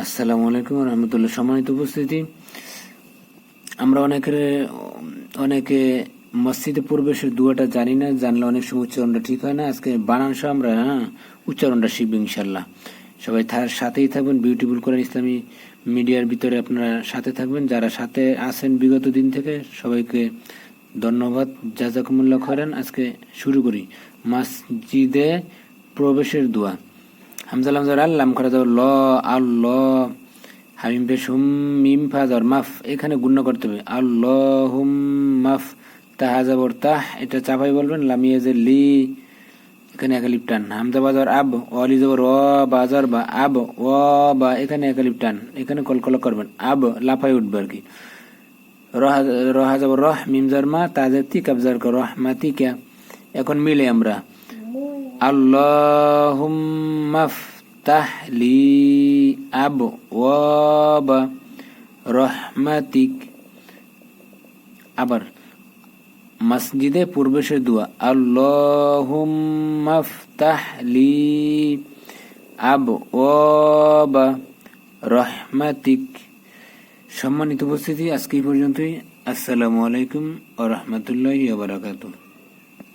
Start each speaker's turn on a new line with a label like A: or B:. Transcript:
A: আসসালামু আলাইকুম রহমতুল্লাহ। সম্মানিত উপস্থিতি, আমরা অনেকে মসজিদে প্রবেশের দুয়াটা জানি না, জানলে অনেক সময় উচ্চারণটা ঠিক হয় না। আজকে বানান সহ আমরা উচ্চারণটা শিখব ইনশাল্লাহ। সবাই সাথেই থাকবেন। বিউটিফুল কোরআন ইসলামী মিডিয়ার ভিতরে আপনারা সাথে থাকবেন। যারা সাথে আছেন বিগত দিন থেকে সবাইকে ধন্যবাদ, জাযাকুমুল্লাহ খৈরান। আজকে শুরু করি। মসজিদে প্রবেশের দোয়া। হামজা লামজার আল্লাম করা যাবে ল আল্লাহ, হামিম পেশ হুম মিম ফাজার মাফ, এখানে গুণ্য করতে হবে আল্লাহুম মাফ। তাহা যাবর তাহ, এটা চাপাই বলবেন। লামিয়াজে লি, এখানে একালিপ টান। হামজা বাজার আব, অলি যাবর অ বাজার বা আব ও বা, এখানে একালিপ টান, এখানে কলকলা করবেন। আব লাফাই উঠবে আর কি। রহা যাবর রহ, মিমজার মা, তাজা তি কাবজার রহ মাতি ক্যা। এখন মিলে আমরা আল্লাহুম্মা ফতাহ লি আবওয়াবা রহমাতিক। আবার মসজিদে প্রবেশের দোয়া আল্লাহুম্মা ফতাহ লি আবওয়াবা রহমাতিক। সম্মানিত উপস্থিতি, আজকে এই পর্যন্তই। আসসালামু আলাইকুম ওয়া রাহমাতুল্লাহি ওয়া বারাকাতুহু।